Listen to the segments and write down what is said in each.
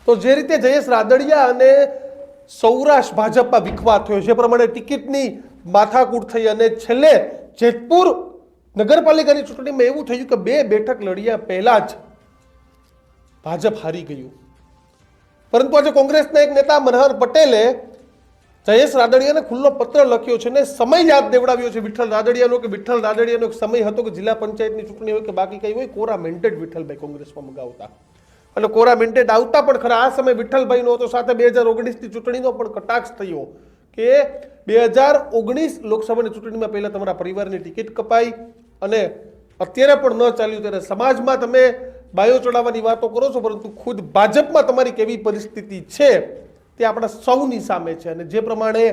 તો જે રીતે જયેશ રાદડિયા અને સૌરાષ્ટ્ર ભાજપમાં વિખવાદ થયો છે, પ્રમાણે ટિકિટની માથાકૂટ થઈ અને છેલ્લે જેતપુર નગરપાલિકાની ચૂંટણીમાં એવું થયું કે 2 બેઠક લડ્યા પહેલા જ ભાજપ હારી ગયું. પરંતુ આજે કોંગ્રેસના એક નેતા મનહર પટેલે જયેશ રાદડિયાને ખુલ્લો પત્ર લખ્યો છે અને સમય યાદ દેવડાવ્યો છે વિઠ્ઠલ રાદડિયાનો, કે વિઠ્ઠલ રાદડિયાનો એક સમય હતો કે જિલ્લા પંચાયતની ચૂંટણી હોય કે બાકી કઈ હોય, કોરા મેન્ડેટ વિઠ્ઠલભાઈ કોંગ્રેસમાં મગાવતા અને કોરા મેન્ડેટ આવતા પણ ખરા. આ સમય વિઠ્ઠલભાઈનો હતો, સાથે 2019ની ચૂંટણીનો પણ કટાક્ષ થયો કે 2019 લોકસભાની ચૂંટણીમાં પહેલા તમારા પરિવારની ટિકિટ કપાઈ અને અત્યારે પણ ન ચાલ્યું, ત્યારે સમાજમાં તમે બાયો ચડાવવાની વાતો કરો છો, પરંતુ ખુદ ભાજપમાં તમારી કેવી પરિસ્થિતિ છે તે આપણા સૌની સામે છે. અને જે પ્રમાણે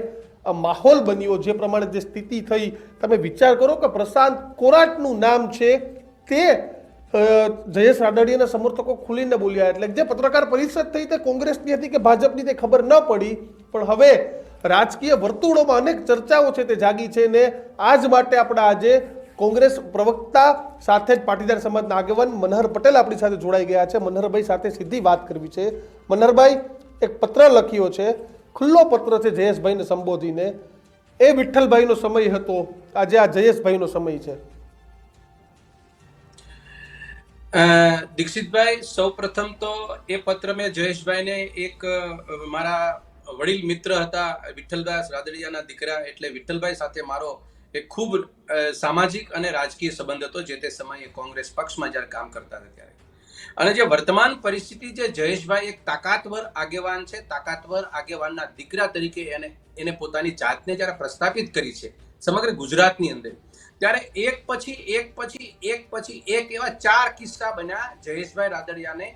માહોલ બન્યો, જે પ્રમાણે જે સ્થિતિ થઈ, તમે વિચાર કરો કે પ્રશાંત કોરાટનું નામ છે તે જયેશ રાદડિયાના સમર્થકો ખુલીને બોલ્યા. એટલે જે પત્રકાર પરિષદ થઈ તે કોંગ્રેસની હતી કે ભાજપની તે ખબર ન પડી, પણ હવે રાજકીય વર્તુળોમાં અનેક ચર્ચાઓ છે તે જાગી છે. ને આ જ માટે આપણે આજે કોંગ્રેસ પ્રવક્તા સાથે જ પાટીદાર સમાજના આગેવાન મનહર પટેલ આપણી સાથે જોડાઈ ગયા છે. મનહરભાઈ સાથે સીધી વાત કરવી છે. મનહરભાઈ, એક પત્ર લખ્યો છે, ખુલ્લો પત્ર છે જયેશભાઈને સંબોધીને. એ વિઠ્ઠલભાઈનો સમય હતો, આજે આ જયેશભાઈનો સમય છે. દીક્ષિતભાઈ, સૌ પ્રથમ તો એ પત્ર મેં જયેશભાઈને એક મારા વડીલ મિત્ર હતા, વિઠ્ઠલદાસ રાદડિયાના દીકરા, એટલે વિઠ્ઠલભાઈ સાથે મારો એક ખૂબ સામાજિક અને રાજકીય સંબંધ હતો જે તે સમયે કોંગ્રેસ પક્ષમાં જ્યારે કામ કરતા હતા ત્યારે. અને જે વર્તમાન પરિસ્થિતિ, જે જયેશભાઈ એક તાકાતવર આગેવાન છે, તાકાતવર આગેવાનના દીકરા તરીકે એને પોતાની જાતને જ્યારે પ્રસ્થાપિત કરી છે સમગ્ર ગુજરાતની અંદર, ત્યારે એક પછી એક એવા 4 કિસ્સા બન્યા જયેશભાઈ રાદડિયાને,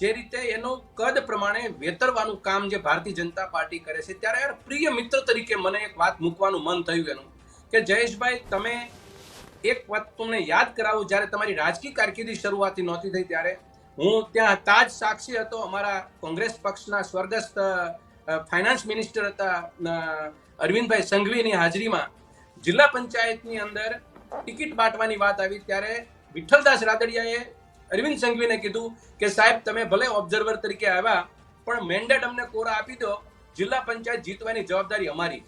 જે રીતે એનું કદ પ્રમાણે વેતરવાનું કામ જે ભારતીય જનતા પાર્ટી કરે છે. ત્યારે યાર પ્રિય મિત્ર તરીકે મને એક વાત મૂકવાનું મન થયું એનું કે જયેશભાઈ, તમે એક વાત તમને યાદ કરાવું, જ્યારે તમારી રાજકીય કારકિર્દી શરૂઆતી નહોતી થઈ ત્યારે હું ત્યાં તાજ સાક્ષી હતો. અમારા કોંગ્રેસ પક્ષના સ્વર્ગસ્થ ફાઇનાન્સ મિનિસ્ટર હતા અરવિંદભાઈ સંઘવીની હાજરીમાં જિલ્લા પંચાયતની અંદર ટિકિટ બાંટવાની વાત આવી, ત્યારે વિઠ્ઠલદાસ રાદડિયાએ અરવિંદ સંઘવીને કીધું કે સાહેબ, તમે ભલે ઓબ્ઝર્વર તરીકે આવ્યા પણ મેન્ડેટ અમને કોરા આપી દો, જિલ્લા પંચાયત જીતવાની જવાબદારી અમારી.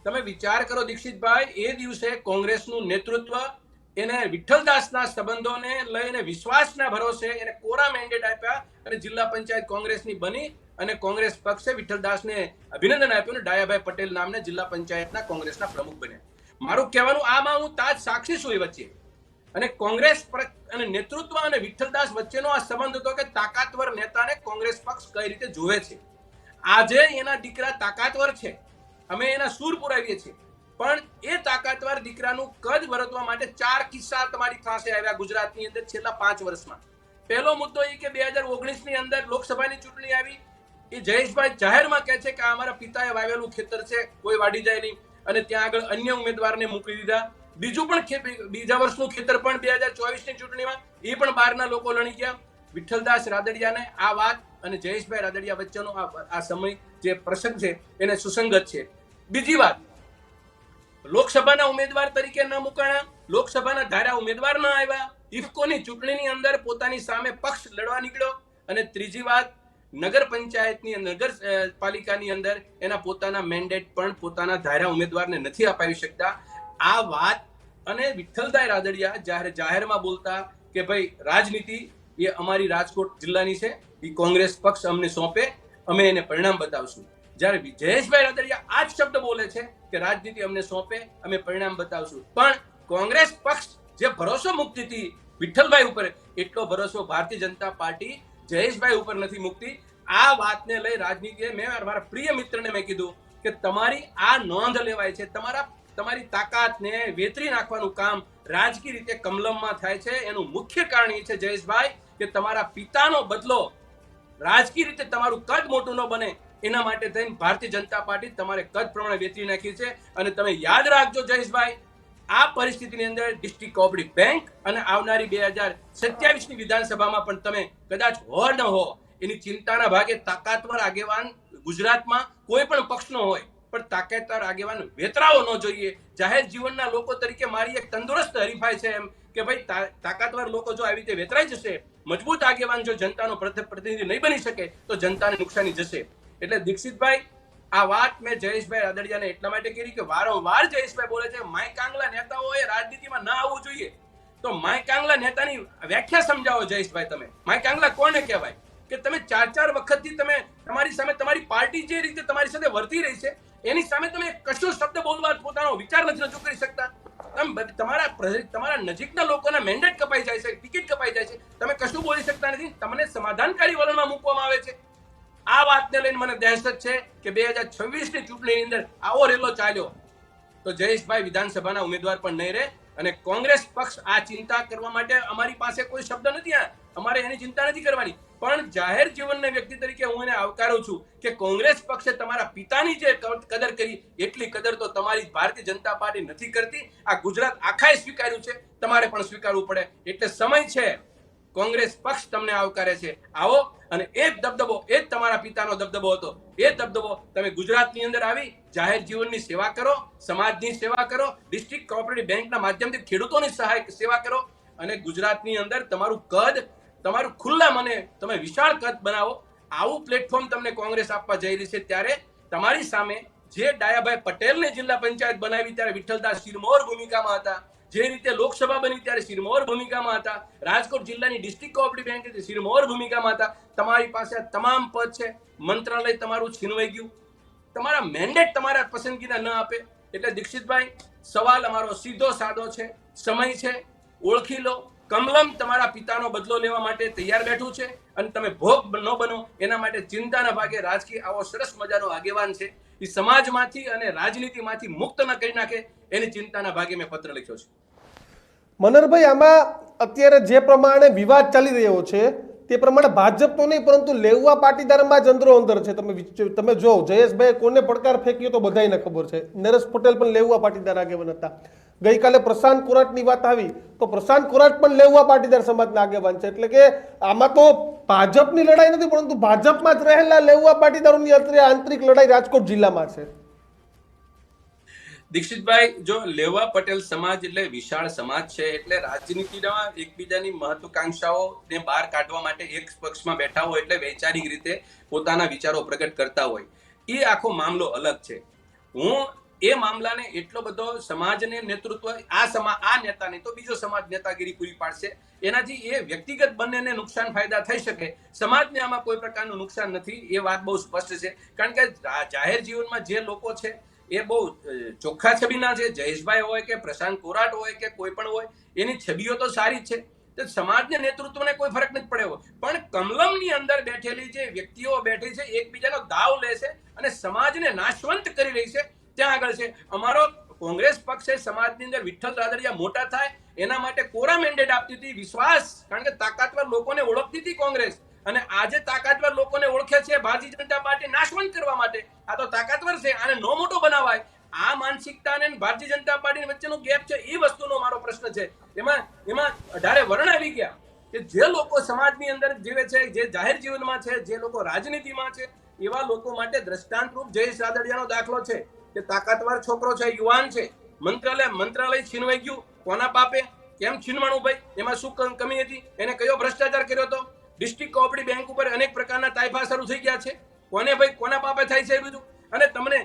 તમે વિચાર કરો દીક્ષિતભાઈ, એ દિવસે કોંગ્રેસનું નેતૃત્વ એને વિઠ્ઠલદાસના સંબંધોને લઈને વિશ્વાસના ભરોસે એને કોરા મેન્ડેટ આપ્યા અને જિલ્લા પંચાયત કોંગ્રેસની બની અને કોંગ્રેસ પક્ષે વિઠ્ઠલદાસને અભિનંદન આપ્યું અને ડાયાભાઈ પટેલ નામને જિલ્લા પંચાયતના કોંગ્રેસના પ્રમુખ બન્યા. મારું કહેવાનું આમાં હું તાજ સાક્ષી છું એ વચ્ચે. અને કોંગ્રેસ અને નેતૃત્વ અને વિઠ્ઠલદાસ વચ્ચેનો આ સંબંધ હતો કે તાકાતવર નેતાને કોંગ્રેસ પક્ષ કઈ રીતે જોવે છે. આજે એના દીકરા તાકાતવર છે, અમે એના સૂર પુરાવીએ છીએ, પણ એ તાકાતવર દીકરાનું કદ વરતવા માટે 4 કિસ્સા તમારી પાસે આવ્યા ગુજરાતની અંદર છેલ્લા 5 વર્ષમાં. પહેલો મુદ્દો એ કે 2019ની અંદર લોકસભાની ચૂંટણી આવી, એ જયેશભાઈ જાહેરમાં કહે છે કે આ અમારા પિતાએ વાવેલું ખેતર છે, કોઈ વાડી જાય નહીં, અને ત્યાં આગળ અન્ય ઉમેદવારને મોકલી દીધા. બીજું પણ બીજા વર્ષનું ખેતર પણ 2024ની ચૂંટણીમાં એ પણ બહારના લોકો લણી ગયા. વિઠ્ઠલદાસ રાદડિયાને આ વાત અને જયેશભાઈ રાદડિયા વચ્ચેનો આ સમય જે પ્રસંગ છે એને સુસંગત છે. બીજી વાત, લોકસભાના ઉમેદવાર તરીકે ન મુકાણા, લોકસભાના ધારા ઉમેદવાર ન આવ્યા, ઇફકોની ચૂંટણીની અંદર પોતાની સામે પક્ષ લડવા નીકળ્યો. અને ત્રીજી વાત, નગર પંચાયતની નગરપાલિકાની અંદર એના પોતાના મેન્ડેટ પણ પોતાના ધારા ઉમેદવારને નથી અપાવી શકતા. આ વાત અને વિઠ્ઠલભાઈ રાદડિયા જ્યારે જાહેરમાં બોલતા કે ભાઈ રાજનીતિ એ અમારી રાજકોટ જિલ્લાની છે, એ કોંગ્રેસ પક્ષ અમને સોંપે, અમે એને પરિણામ બતાવશું. જ્યારે જયેશભાઈ રાદડિયા આ જ શબ્દ બોલે છે કે રાજનીતિ અમને સોંપે, અમે પરિણામ બતાવશું, પણ કોંગ્રેસ પક્ષ જે ભરોસો મૂકતી હતી વિઠ્ઠલભાઈ ઉપર, એટલો ભરોસો ભારતીય જનતા પાર્ટી જયેશભાઈ ઉપર નથી મૂકતી. આ વાતને લઈ રાજનીતિએ મેં મારા પ્રિય મિત્રને મેં કીધું કે તમારી આ નોંધ લેવાય છે, તમારી તાકાતને વેતરી નાખવાનું કામ રાજકીય રીતે કમલમમાં થાય છે. એનું મુખ્ય કારણ એ છે જયેશભાઈ કે તમારા પિતાનો બદલો રાજકીય રીતે તમારું કદ મોટું ન બને એના માટે થઈને ભારતીય જનતા પાર્ટી તમારે કદ પ્રમાણે વેચી નાખી છે. અને તમે યાદ રાખજો જયેશભાઈ, આ પરિસ્થિતિની અંદર ડિસ્ટ્રિક્ટ કોઓપરેટિવ બેંક અને આવનારી 2027ની વિધાનસભામાં પણ તમે કદાચ હો ન હો એની ચિંતાના ભાગે તાકાતવર આગેવાન ગુજરાતમાં કોઈ પણ પક્ષનો હોય, પણ તાકાતવર આગેવાન વેતરાવો ન જોઈએ. જાહેર જીવનના લોકો તરીકે મારી એક તંદુરસ્ત હરીફાઈ છે એમ કે ભાઈ તાકાતવર લોકો જો આવી રીતે વેતરાઈ જશે મજબૂત આગેવાન જો જનતાનો પ્રતિનિધિ નહીં બની શકે તો જનતાને નુકસાની જશે. એટલે દીક્ષિતભાઈ, આ વાત મેં જયેશભાઈ રાદડિયાને એટલા માટે કરી કે વારંવાર જયેશભાઈ બોલે છે માય કાંગલા નેતાઓએ રાજનીતિમાં ના આવવું જોઈએ. તો માય કાંગલા નેતાની વ્યાખ્યા સમજાવો જયેશભાઈ. તમે માય કાંગલા કોને કહેવાય? કે તમે 4 વખતથી તમે તમારી સામે તમારી પાર્ટી જે રીતે તમારી સાથે વર્તી રહી છે એની સામે તમે કશો શબ્દ બોલવા પોતાનો વિચાર નથી રજૂ કરી શકતા. તમારા નજીકના લોકોના મેન્ડેટ કપાઈ જાય છે, ટિકિટ કપાઈ જાય છે, તમે કશું બોલી શકતા નથી. તમને સમાધાનકારી વલણમાં મૂકવામાં આવે છે. આ વાતને લઈને મને દહેશત છે કે 2026ની ચૂંટણીની અંદર આવો રેલો ચાલ્યો તો જયેશભાઈ વિધાનસભાના ઉમેદવાર પણ નહીં રહે. અને કોંગ્રેસ પક્ષ આ ચિંતા કરવા માટે અમારી પાસે કોઈ શબ્દ નથી. અમારે એની ચિંતા નથી કરવાની. પણ જાહેર જીવનના વ્યક્તિ તરીકે હું એને આવકારું છું કે કોંગ્રેસ પક્ષે તમારા પિતાની જે કદર કરી એટલી કદર તો તમારી ભારતીય જનતા પાર્ટી નથી કરતી. આ ગુજરાત આખાએ સ્વીકાર્યું છે, તમારે પણ સ્વીકારવું પડે. એટલે સમય છે, કોંગ્રેસ પક્ષ તમને આવકારે છે. આવો અને એ જ દબદબો, એ જ તમારા પિતાનો દબદબો હતો, એ દબદબો તમે ગુજરાતની અંદર આવી જાહેર જીવનની સેવા કરો, સમાજની સેવા કરો, ડિસ્ટ્રિક્ટ કોઓપરેટિવ બેંકના માધ્યમથી ખેડૂતોની સેવા કરો અને ગુજરાતની અંદર તમારું કદ, તમારું ખુલ્લા મને તમે વિશાળ કદ બનાવો. આવું પ્લેટફોર્મ તમને કોંગ્રેસ આપવા જઈ રહી છે. ત્યારે તમારી સામે જે ડાયાભાઈ પટેલને જિલ્લા પંચાયત બનાવી ત્યારે વિઠ્ઠલદાસ શિરમોર ભૂમિકામાં હતા, જે રીતે લોકસભા બની ત્યારે શિરમોર ભૂમિકામાં હતા, રાજકોટ જિલ્લાની ડિસ્ટ્રિક્ટ કોઓપરેટિવ બેંક શિરમોર ભૂમિકામાં હતા. તમારી પાસે તમામ પદ છે, મંત્રાલય તમારું છીનવાઈ ગયું, તમારા મેન્ડેટ તમારા પસંદગીના ન આપે. એટલે દીક્ષિતભાઈ, સવાલ અમારો સીધો સાદો છે, સમય છે, ઓળખી લો. કમલમ તમારા પિતાનો બદલો લેવા માટે તૈયાર બેઠું છે અને તમે ભોગ ન બનો એના માટે ચિંતાના ભાગે રાજકીય આવો સરસ મજાનો આગેવાન છે એ સમાજમાંથી અને રાજનીતિમાંથી મુક્ત ન કરી નાખે એની ચિંતાના ભાગે મેં પત્ર લખ્યો છે. મનહરભાઈ, આમાં અત્યારે જે પ્રમાણે વિવાદ ચાલી રહ્યો છે તે પ્રમાણે ભાજપ તો નહીં પરંતુ લેઉવા પાટીદારમાં જ અંદરો અંદર છે. તમે જો જયેશભાઈ કોને પડકાર ફેંક્યો તો બધાને ખબર છે. નરેશ પટેલ પણ લેઉવા પાટીદાર આગેવાન હતા. ગઈકાલે પ્રશાંત કોરાટની વાત આવી તો પ્રશાંત કોરાટ પણ લેઉવા પાટીદાર સમાજના આગેવાન છે. એટલે કે આમાં તો ભાજપની લડાઈ નથી પરંતુ ભાજપમાં જ રહેલા લેઉવા પાટીદારોની આંતરિક લડાઈ રાજકોટ જિલ્લામાં છે. દીક્ષિતભાઈ, જો લેવા પટેલ સમાજ એટલે વિશાળ સમાજ છે. એટલે રાજનીતિના એકબીજાની મહત્વાકાંક્ષાઓને બહાર કાઢવા માટે એક પક્ષમાં બેઠા હોય એટલે વૈચારિક રીતે પોતાના વિચારો પ્રગટ કરતા હોય, એ આખો મામલો અલગ છે. હું એ મામલાને એટલો બધો સમાજને નેતૃત્વ આ નેતાને તો બીજો સમાજ નેતાગીરી પૂરી પાડશે, એનાથી એ વ્યક્તિગત બંનેને નુકસાન ફાયદા થઈ શકે. સમાજને આમાં કોઈ પ્રકારનું નુકસાન નથી, એ વાત બહુ સ્પષ્ટ છે. કારણ કે જાહેર જીવનમાં જે લોકો છે એ બહુ ચોખ્ખા છબીના છે. જયેશભાઈ હોય કે પ્રશાંત કોરાટ હોય કે કોઈ પણ હોય, એની છબીઓ તો સારી જ છે. સમાજને નેતૃત્વને કોઈ ફરક નથી પડ્યો. પણ કમલમની અંદર બેઠેલી જે વ્યક્તિઓ બેઠી છે એકબીજાનો દાવ લે છે અને સમાજને નાશવંત કરી રહી છે, ત્યાં આગળ છે. અમારો કોંગ્રેસ પક્ષે સમાજની અંદર વિઠ્ઠલ રાદડિયા મોટા થાય એના માટે કોરા મેન્ડેટ આપતી હતી, વિશ્વાસ. કારણ કે તાકાતવર લોકોને ઓળખતી હતી કોંગ્રેસ, અને આજે તાકાતવર લોકોને ઓળખે છે ભારતીય જનતા પાર્ટી નાશવંત કરવા માટે. આ તો તાકાતવર છે, આને નો મોટો બનાવાય. આ માનસિકતા અને ભારતીય જનતા પાર્ટી વચ્ચેનો ગેપ છે, એ વસ્તુનો મારો પ્રશ્ન છે. એમાં 18 વર્ણ આવી ગયા કે જે લોકો સમાજની અંદર જીવે છે, જે જાહેર જીવનમાં છે, જે લોકો રાજનીતિમાં છે, એવા લોકો માટે દ્રષ્ટાંતરૂપ જયેશ રાદડિયાનો દાખલો છે કે તાકાતવર છોકરો છે, યુવાન છે. મંત્રાલય છીનવાઈ ગયું, કોના પાપે? કેમ છીનવાણું ભાઈ? એમાં શું કમી હતી? એને કયો ભ્રષ્ટાચાર કર્યો હતો? ડિસ્ટ્રિક્ટ કોઓપરેટિવ બેંક ઉપર અનેક પ્રકારના તાઇફા શરૂ થઈ ગયા છે. કોને ભાઈ, કોના પાપે થાય છે એ બધું? અને તમને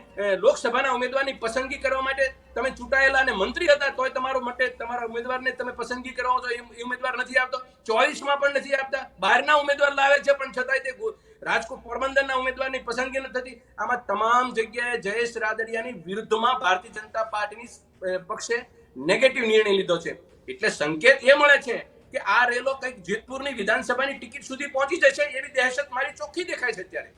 લોકસભાના ઉમેદવારની પસંદગી કરવા માટે તમે ચૂંટાયેલા અને મંત્રી હતા તોય તમારો માટે તમારા ઉમેદવારને તમે પસંદગી કરો છો, એ ઉમેદવાર નથી આવતો. 24માં પણ નથી આપતા. બહારના ઉમેદવાર લાવે છે પણ છતાંય તે રાજકોટ પોરબંદરના ઉમેદવારની પસંદગી નથી થતી. આમાં તમામ જગ્યાએ જયેશ રાદડિયાની વિરુદ્ધમાં ભારતીય જનતા પાર્ટીની પક્ષે નેગેટિવ નિર્ણય લીધો છે. એટલે સંકેત એ મળે છે કે આ રેલો કંઈક જેતપુરની વિધાનસભાની ટિકિટ સુધી પહોંચી જશે એવી દહેશત મારી ચોખ્ખી દેખાય છે અત્યારે.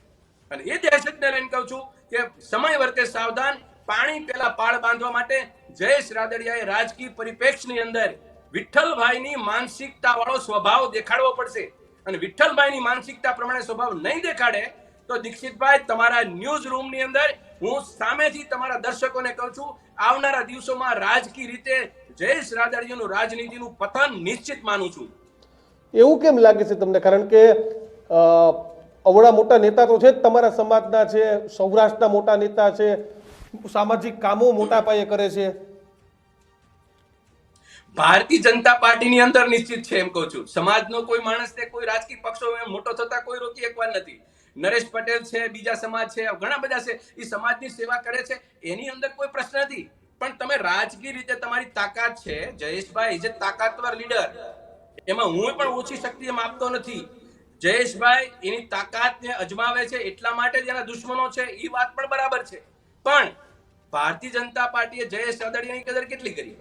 અને એ દહેશતને લઈને કહું છું કે સમય વર્તે સાવધાન. પાણી પેલા પાળ બાંધવા માટે જયેશ રાદડિયાએ રાજકીય પરિપ્રેક્ષની અંદર વિઠ્ઠલભાઈની માનસિકતા વાળો સ્વભાવ દેખાડવો પડશે. અને વિઠ્ઠલભાઈની માનસિકતા પ્રમાણે સ્વભાવ નહીં દેખાડે તો દીક્ષિતભાઈ, તમારા ન્યૂઝ રૂમની અંદર હું સામેથી તમારા દર્શકોને કહું છું, આવનારા દિવસોમાં રાજકીય રીતે જયેશ રાદડિયાનું રાજનીતિનું પતન નિશ્ચિત માનું છું. એવું કેમ લાગે છે તમને? કારણ કે અવળા મોટા નેતા તો છે જ, તમારા સમાજના છે, સૌરાષ્ટ્રના મોટા નેતા છે, સામાજિક કામો મોટા પાયે કરે છે. ભારતીય જનતા પાર્ટીની અંદર નિશ્ચિત છે એમ કહું છું. સમાજનો કોઈ માણસને કોઈ રાજકીય પક્ષો મોટો થતા કોઈ રોકી શકવા નથી. નરેશ પટેલ છે, બીજા સમાજ છે, ઘણા બધા છે, એ સમાજની સેવા કરે છે, એની અંદર કોઈ પ્રશ્ન નથી. પણ તમે રાજકીય રીતે તમારી તાકાત છે, જયેશભાઈ જે તાકાતવર લીડર, એમાં હું પણ ઓછી શક્તિ એમ આપતો નથી. જયેશભાઈ એની તાકાતને અજમાવે છે, એટલા માટે જ એના દુશ્મનો છે, એ વાત પણ બરાબર છે. પણ ભારતીય જનતા પાર્ટીએ જયેશ રાદડિયાની કદર કેટલી કરી?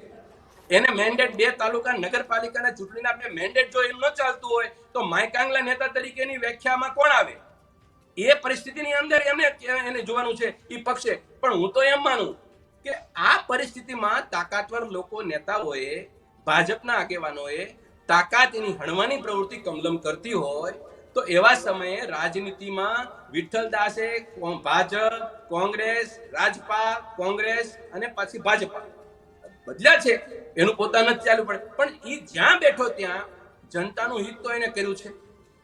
એને મેન્ડેટ 2 તાલુકા નગરપાલિકાના ચૂંટણીના 2 મેન્ડેટ જો એમ ન ચાલતું હોય તો માયકાંગલા નેતા તરીકેની વ્યાખ્યામાં કોણ આવે? એ પરિસ્થિતિની અંદર એને જોવાનું છે એ પક્ષે. પણ હું તો એમ માનું કે આ પરિસ્થિતિમાં તાકાતવર લોકો, નેતાઓએ, ભાજપના આગેવાનોએ તાકાત એની હણવાની પ્રવૃત્તિ કમલમ કરતી હોય તો એવા સમયે રાજનીતિમાં વિઠ્ઠલદાસે ભાજપ, કોંગ્રેસ, રાજપા, કોંગ્રેસ અને પછી ભાજપા બદલ્યા છે, એનું પોતાનું જ ચાલુ પડે. પણ એ જ્યાં બેઠો ત્યાં જનતાનું હિત તો એને કર્યું છે,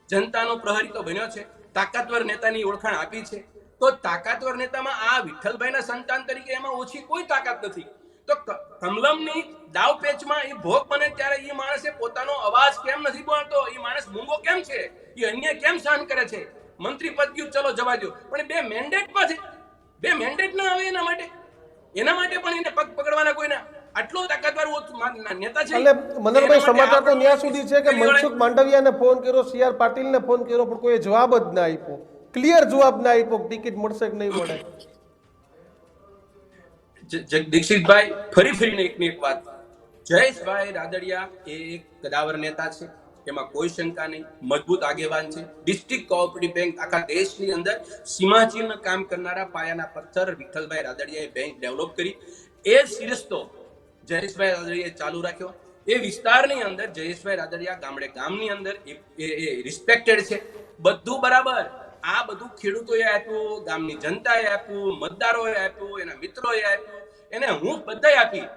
જનતાનો પ્રહરી તો બન્યો છે, તાકાતવર નેતાની ઓળખાણ આપી છે. તો તાકાતવર નેતામાં આ વિઠ્ઠલભાઈના સંતાન તરીકે એમાં ઓછી કોઈ તાકાત નથી. તો કમલમની દાવ પેચમાં એ ભોગ બને ત્યારે એ માણસે પોતાનો અવાજ કેમ નથી બોલતો? એ માણસ મૂંગો કેમ છે? એ અન્ય કેમ સહન કરે છે? મંત્રી પદ ગયું, ચલો જવા દો, પણ 2 મેન્ડેટમાં છે, 2 મેન્ડેટ ના આવે એના માટે પણ એને પગ પકડવાના કોઈના આટલો તાકાતવર નેતા છે. એટલે મનોહરભાઈ, સમાચાર તો ત્યાં સુધી છે કે મનસુખ માંડવિયાને ફોન કર્યો, CR પાટીલને ફોન કર્યો, પણ કોઈ જવાબ જ ના આપ્યો, ક્લિયર જવાબ ના આપ્યો ટિકિટ મળશે કે નહીં મળે. દીક્ષિતભાઈ ફરીને એક વાત, જયેશભાઈ રાદડિયા એ એક કદાવર નેતા છે, એમાં કોઈ શંકા નહીં. મજબૂત આગેવાન છે. ડિસ્ટ્રિક્ટ કોઓપરેટિવ બેંક આખા દેશની અંદર સીમાચિહ્ન કામ કરનારા પાયાના પથ્થર વિઠ્ઠલભાઈ રાદડિયાએ બેંક ડેવલપ કરી. એ શિરસ્તો જયેશભાઈ રાદડિયાએ ચાલુ રાખ્યો. એ વિસ્તારની અંદર જયેશભાઈ રાદડિયા ગામની અંદર એ રિસ્પેક્ટેડ છે, બધું બરાબર. આ બધું ખેડૂતોએ આપ્યું, ગામની જનતાએ આપ્યું, મતદારોએ આપ્યું, એના મિત્રોએ આપ્યું, એને હું બધાએ આપી.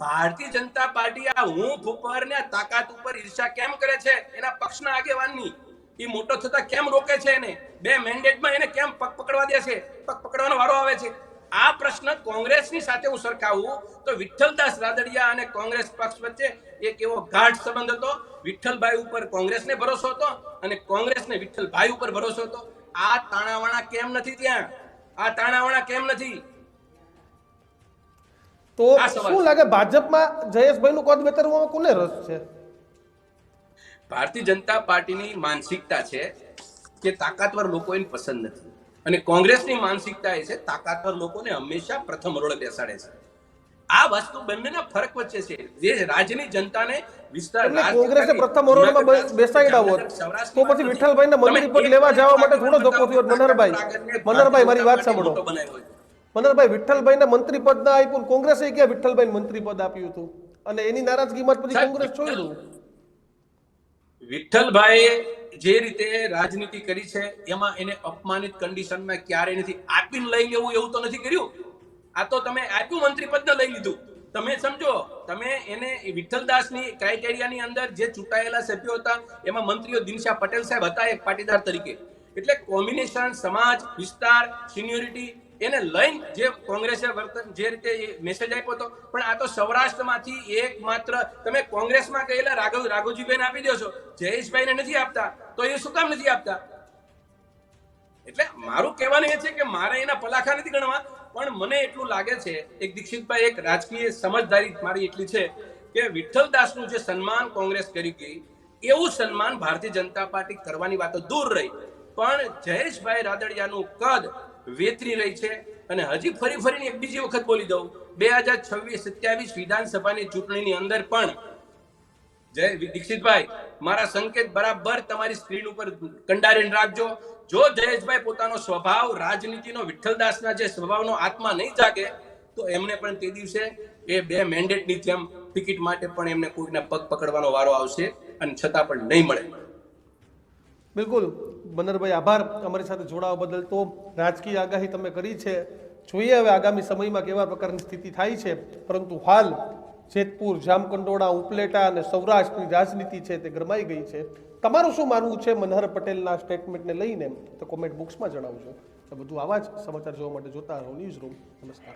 ભારતીય જનતા પાર્ટી આ હૂંફ ઉપર ને તાકાત ઉપર ઈર્ષા કેમ કરે છે? એના પક્ષના આગેવાનની. એ મોટો થતા કેમ રોકે છે એને? 2 મેન્ડેટમાં એને કેમ પગ પકડવા દે છે? પગ પકડવાનો વારો આવે છે. આ પ્રશ્ન કોંગ્રેસની સાથે હું સરખાવું તો વિઠ્ઠલદાસ રાદડિયા અને કોંગ્રેસ પક્ષ વચ્ચે એક એવો ગાઢ સંબંધ હતો. વિઠ્ઠલભાઈ ઉપર કોંગ્રેસને ભરોસો હતો અને કોંગ્રેસને વિઠ્ઠલભાઈ ઉપર ભરોસો હતો. આ તાણાવાણા કેમ નથી ત્યાં? આ તાણાવાણા કેમ નથી? તો શું લાગે, ભાજપમાં જયેશભાઈનું કદ બેતરવામાં કોને રસ છે? ભારતીય જનતા પાર્ટીની માનસિકતા છે કે તાકાતવર લોકો એને પસંદ નથી, અને કોંગ્રેસની માનસિકતા એ છે તાકાતવર લોકોને હંમેશા પ્રથમ રોળે બેસાડે છે. આ વસ્તુ બંનેના ફરક વચ્ચે છે. જે રાજ્યની જનતાને વિસ્તાર કોંગ્રેસે પ્રથમ રોળમાં બેસાડ્યા હોત તો પછી વિઠ્ઠલભાઈને મંત્રી પદ લેવા જવા માટે થોડો ધક્કો થયો. મનહરભાઈ મારી વાત સાંભળો. મનહરભાઈ, વિઠ્ઠલભાઈને મંત્રી પદ ના આપ્યું, કોંગ્રેસે ક્યાં વિઠ્ઠલભાઈને મંત્રી પદ આપ્યું હતું, અને એની નારાજગીમાં પછી કોંગ્રેસ છોડ્યું. વિઠ્ઠલભાઈએ જે રીતે રાજનીતિ કરી છે એમાં એને અપમાનિત કન્ડિશનમાં ક્યારે નથી આપીને લઈ લેવું એવું તો નથી કર્યું. આ તો તમે આપ્યું મંત્રી પદ લઈ લીધું. તમે સમજો, તમે એને વિઠ્ઠલદાસની ક્રાઇટેરિયાની અંદર જે ચૂંટાયેલા સભ્યો હતા એમાં મંત્રીઓ દિનશા પટેલ સાહેબ હતા એક પાટીદાર તરીકે. એટલે કોમ્બિનેશન, સમાજ, વિસ્તાર, સિનિયોરિટી એને લઈને જે કોંગ્રેસે વર્તન જે રીતે મેસેજ આપ્યો હતો. પણ આ તો સૌરાષ્ટ્રમાંથી એક માત્ર તમે કોંગ્રેસમાં ગયેલા રાઘવજીભાઈને આપી દો છો, જયેશભાઈને નથી આપતા, તો એ શું કામ નથી આપતા? એટલે મારું કહેવાનું એ છે કે મારે એના પલાખા નથી ગણવા, પણ મને એટલું લાગે છે, એક દીક્ષિતભાઈ, એક રાજકીય સમજદારી મારી એટલી છે કે વિઠ્ઠલદાસનું જે સન્માન કોંગ્રેસ કરી ગઈ એવું સન્માન ભારતીય જનતા પાર્ટી કરવાની વાતો દૂર રહી, પણ જયેશભાઈ રાદડિયાનું કદ વેતરી રહી છે. અને હજી ફરીને એક બીજી વખત બોલી દઉં, 2026-27 વિધાનસભાની ચૂંટણીની અંદર પણ જય દીક્ષિતભાઈ, મારા સંકેત બરાબર તમારી સ્ક્રીન ઉપર કંડારીને રાખજો. જો જયેશભાઈ પોતાનો સ્વભાવ રાજનીતિનો વિઠ્ઠલદાસના જે સ્વભાવનો આત્મા નહીં જાગે તો એમને પણ તે દિવસે એ 2 મેન્ડેટની જેમ ટિકિટ માટે પણ એમને કોઈના પગ પકડવાનો વારો આવશે, અને છતાં પણ નહીં મળે. બિલકુલ મનહરભાઈ, આભાર અમારી સાથે જોડાવા બદલ. તો રાજકીય આગાહી તમે કરી છે, જોઈએ હવે આગામી સમયમાં કેવા પ્રકારની સ્થિતિ થાય છે. પરંતુ હાલ જેતપુર, જામકંડોળા, ઉપલેટા અને સૌરાષ્ટ્રની રાજનીતિ છે તે ગરમાઈ ગઈ છે. તમારું શું માનવું છે મનહર પટેલના સ્ટેટમેન્ટને લઈને તો કોમેન્ટ બોક્સમાં જણાવજો. તો બધું આવા જ સમાચાર જોવા માટે જોતા રહો ન્યૂઝ રૂમ. નમસ્કાર.